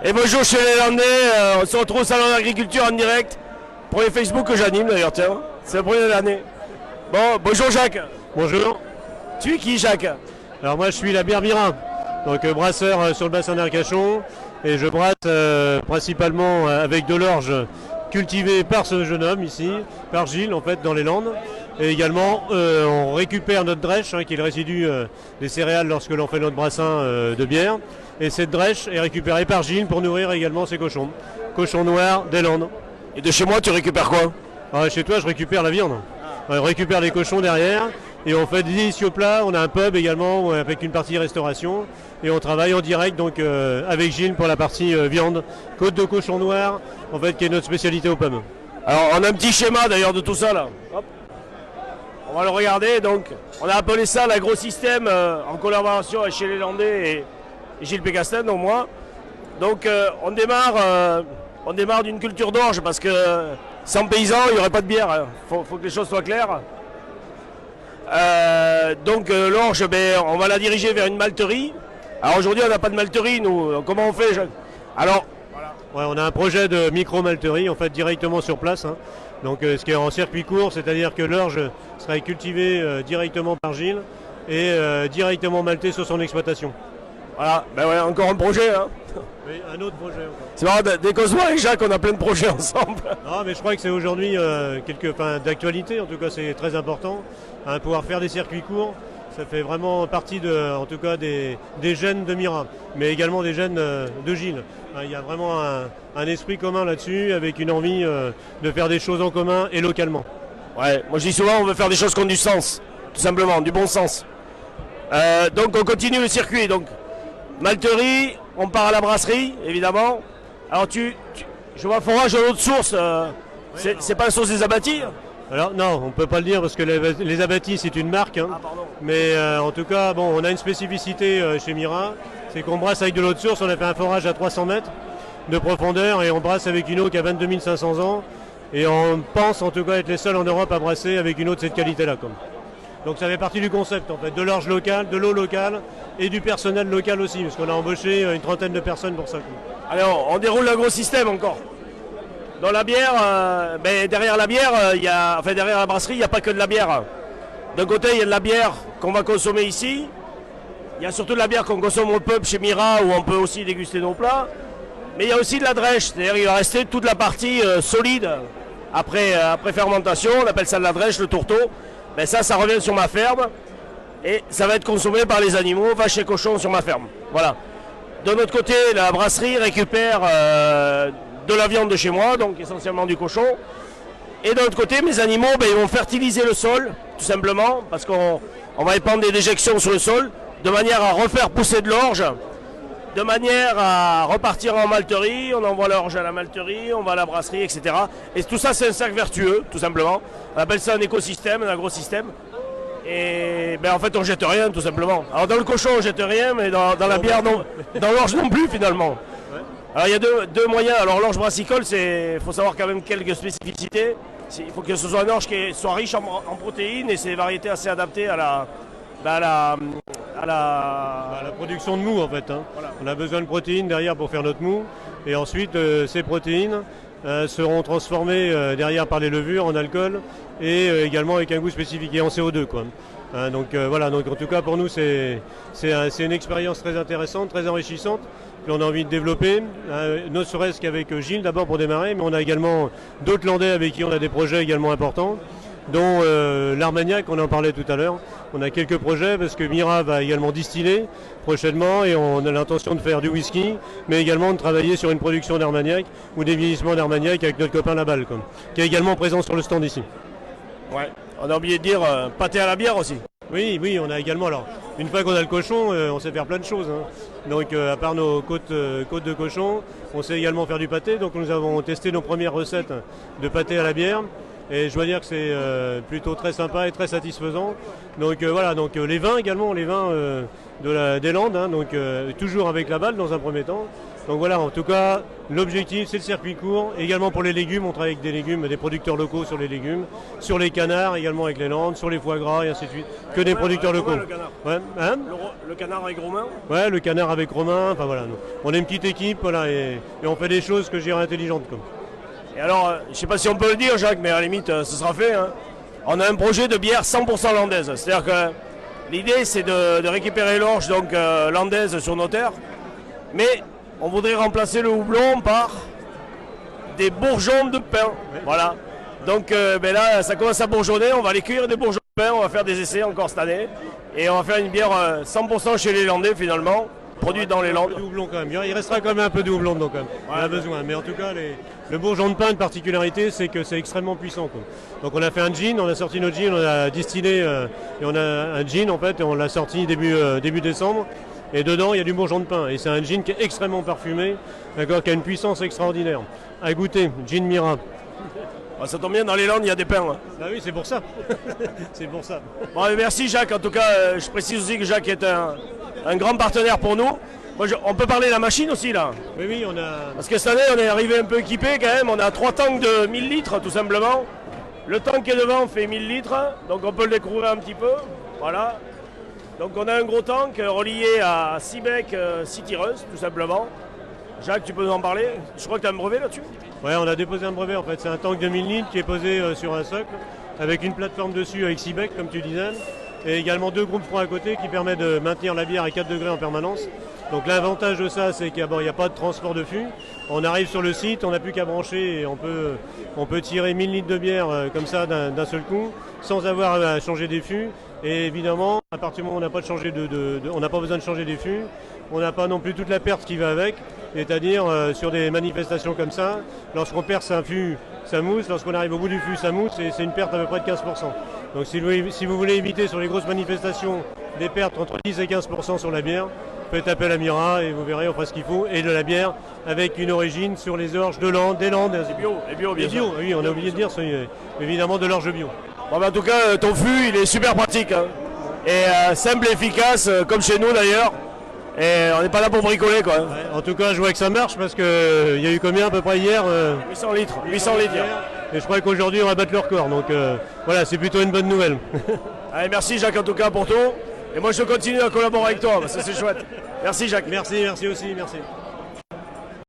Et bonjour chez les Landais, on se retrouve au salon d'agriculture en direct. Premier Facebook que j'anime d'ailleurs, tiens, c'est la première de l'année. Bon, bonjour Jacques. Bonjour. Tu es qui Jacques? Alors moi je suis la bière Mira, donc brasseur sur le bassin d'Arcachon et je brasse principalement avec de l'orge cultivée par ce jeune homme ici, par Gilles en fait dans les Landes. Et également on récupère notre drèche qui est le résidu des céréales lorsque l'on fait notre brassin de bière. Et cette drèche est récupérée par Gilles pour nourrir également ses cochons. Cochons noirs des Landes. Et de chez moi tu récupères quoi? Chez toi je récupère la viande. On récupère les cochons derrière et on fait des délicieux plats. On a un pub également avec une partie restauration et on travaille en direct donc avec Gilles pour la partie viande. Côte de cochon noir en fait qui est notre spécialité au pub. Alors on a un petit schéma d'ailleurs de tout ça là. Hop. On va le regarder donc. On a appelé ça l'agro-système en collaboration avec chez les Landais et Gilles Pécastin, donc moi. Donc on démarre d'une culture d'orge parce que sans paysans il n'y aurait pas de bière. Faut que les choses soient claires. Donc l'orge, on va la diriger vers une malterie. Alors aujourd'hui on n'a pas de malterie nous. Comment on fait Jacques? Alors ouais, on a un projet de micro-malterie en fait directement sur place. Donc ce qui est en circuit court, c'est-à-dire que l'orge serait cultivée directement par Gilles et directement maltée sur son exploitation. Voilà, ouais, encore un projet. Oui, un autre projet encore. C'est marrant, dès qu'on se voit avec Jacques, on a plein de projets ensemble. Non, mais je crois que c'est aujourd'hui d'actualité, en tout cas c'est très important. Pouvoir faire des circuits courts, ça fait vraiment partie en tout cas des gènes de Mira, mais également des gènes de Gilles. Il y a vraiment un esprit commun là-dessus, avec une envie de faire des choses en commun et localement. Ouais, moi je dis souvent on veut faire des choses qui ont du sens, tout simplement, du bon sens. Donc on continue le circuit, donc malterie, on part à la brasserie, évidemment. Alors je vois forage de l'eau de source, c'est pas la source des abattis? Alors non, on ne peut pas le dire parce que les abattis c'est une marque, mais en tout cas bon, on a une spécificité chez Mira, c'est qu'on brasse avec de l'eau de source. On a fait un forage à 300 mètres de profondeur et on brasse avec une eau qui a 22 500 ans et on pense en tout cas être les seuls en Europe à brasser avec une eau de cette qualité-là. Donc ça fait partie du concept en fait, de l'orge locale, de l'eau locale et du personnel local aussi, parce qu'on a embauché une trentaine de personnes pour ça. Alors on déroule l'agro-système encore. Dans la bière, derrière la bière, derrière la brasserie, il n'y a pas que de la bière. D'un côté, il y a de la bière qu'on va consommer ici. Il y a surtout de la bière qu'on consomme au pub chez Mira, où on peut aussi déguster nos plats. Mais il y a aussi de la drèche, c'est-à-dire qu'il va rester toute la partie solide après fermentation. On appelle ça de la drèche, le tourteau. Ça revient sur ma ferme et ça va être consommé par les animaux, vaches et cochons sur ma ferme. Voilà. De notre côté, la brasserie récupère de la viande de chez moi, donc essentiellement du cochon. Et de l'autre côté, mes animaux, ils vont fertiliser le sol, tout simplement, parce qu'on va épandre des déjections sur le sol, de manière à refaire pousser de l'orge, de manière à repartir en malterie. On envoie l'orge à la malterie, on va à la brasserie, etc. Et tout ça, c'est un cercle vertueux, tout simplement. On appelle ça un écosystème, un agro-système. Et en fait, on jette rien, tout simplement. Alors dans le cochon, on jette rien, mais dans la bière, non. Dans l'orge non plus, finalement. Alors il y a deux moyens. Alors l'orge brassicole, il faut savoir quand même quelques spécificités. Il faut que ce soit une orge qui soit riche en protéines et c'est des variétés assez adaptées à la production de mou en fait. Voilà. On a besoin de protéines derrière pour faire notre mou et ensuite ces protéines seront transformées derrière par les levures en alcool et également avec un goût spécifique et en CO2 quoi. Donc en tout cas pour nous c'est une expérience très intéressante, très enrichissante que l'on a envie de développer, ne serait-ce qu'avec Gilles d'abord pour démarrer, mais on a également d'autres Landais avec qui on a des projets également importants, dont l'Armagnac, on en parlait tout à l'heure. On a quelques projets parce que Mira va également distiller prochainement et on a l'intention de faire du whisky, mais également de travailler sur une production d'Armagnac ou des vieillissements d'Armagnac avec notre copain Laballe, qui est également présent sur le stand ici. Ouais, on a oublié de dire pâté à la bière aussi. Oui, on a également, alors, une fois qu'on a le cochon, on sait faire plein de choses. Donc, à part nos côtes de cochon, on sait également faire du pâté. Donc, nous avons testé nos premières recettes de pâté à la bière. Et je dois dire que c'est plutôt très sympa et très satisfaisant. Donc voilà, donc les vins également, les vins des Landes, hein, donc toujours avec la balle dans un premier temps. Donc voilà, en tout cas, l'objectif c'est le circuit court. Également pour les légumes, on travaille avec des légumes, des producteurs locaux sur les légumes, sur les canards également avec les Landes, sur les foie gras et ainsi de suite. Que des producteurs locaux. Le canard. Ouais, hein Le canard avec Romain. Ouais, le canard avec Romain, enfin voilà. On est une petite équipe, voilà, et on fait des choses que je dirais intelligentes. Quoi. Et alors, je ne sais pas si on peut le dire, Jacques, mais à la limite, ce sera fait. Hein. On a un projet de bière 100% landaise. C'est-à-dire que l'idée, c'est de récupérer l'orge donc landaise sur nos terres. Mais on voudrait remplacer le houblon par des bourgeons de pain. Oui. Voilà. Donc là, ça commence à bourgeonner. On va aller cueillir des bourgeons de pain. On va faire des essais encore cette année. Et on va faire une bière 100% chez les Landais, finalement. Produit dans les Landes. Un peu de houblon quand même. Il restera quand même un peu de houblon dedans quand même. Ouais, on a besoin. Mais en tout cas, le bourgeon de pain, une particularité, c'est que c'est extrêmement puissant. Quoi. Donc on a fait un gin, on a sorti notre gin, on a distillé et on a un gin en fait, et on l'a sorti début décembre. Et dedans, il y a du bourgeon de pain. Et c'est un gin qui est extrêmement parfumé, d'accord, qui a une puissance extraordinaire. À goûter, gin Mira. Ah, ça tombe bien, dans les Landes, il y a des pains. Hein. Ah oui, c'est pour ça. C'est pour ça. Bon, merci Jacques. En tout cas, je précise aussi que Jacques est un grand partenaire pour nous. Moi, on peut parler de la machine aussi là. Oui, on a. Parce que cette année, on est arrivé un peu équipé quand même. On a 3 tanks de 1000 litres tout simplement. Le tank qui est devant fait 1000 litres. Donc on peut le découvrir un petit peu. Voilà. Donc on a un gros tank relié à 6 becs, 6 tireuses tout simplement. Jacques, tu peux nous en parler? Je crois que tu as un brevet là-dessus. Ouais, on a déposé un brevet en fait. C'est un tank de 1000 litres qui est posé sur un socle avec une plateforme dessus avec 6 becs comme tu disais. Et également 2 groupes froids à côté qui permettent de maintenir la bière à 4 degrés en permanence. Donc l'avantage de ça, c'est qu'il n'y a pas de transport de fût. On arrive sur le site, on n'a plus qu'à brancher et on peut tirer 1000 litres de bière comme ça d'un seul coup, sans avoir à changer des fûts. Et évidemment, à partir du moment où on n'a pas, on n'a pas besoin de changer des fûts, on n'a pas non plus toute la perte qui va avec. C'est-à-dire sur des manifestations comme ça, lorsqu'on perce un fût, ça mousse. Lorsqu'on arrive au bout du fût, ça mousse. Et c'est une perte à peu près de 15%. Donc si vous voulez éviter sur les grosses manifestations des pertes entre 10 et 15% sur la bière, faites appel à Mira et vous verrez, on fera ce qu'il faut. Et de la bière avec une origine sur les orges de Landes, des Landes. Et bio, bien sûr. Oui, on a oublié de dire, c'est évidemment de l'orge bio. Bon, en tout cas, ton fût, il est super pratique. Hein. Et simple et efficace, comme chez nous d'ailleurs. Et on n'est pas là pour bricoler quoi. Ouais, en tout cas, je vois que ça marche parce qu'il y a eu combien à peu près hier 800 litres. 800 litres. Et je crois qu'aujourd'hui, on va battre le record. Donc voilà, c'est plutôt une bonne nouvelle. Allez, merci Jacques en tout cas pour tout. Et moi, je continue à collaborer avec toi, parce que c'est chouette. Merci Jacques. Merci aussi, merci.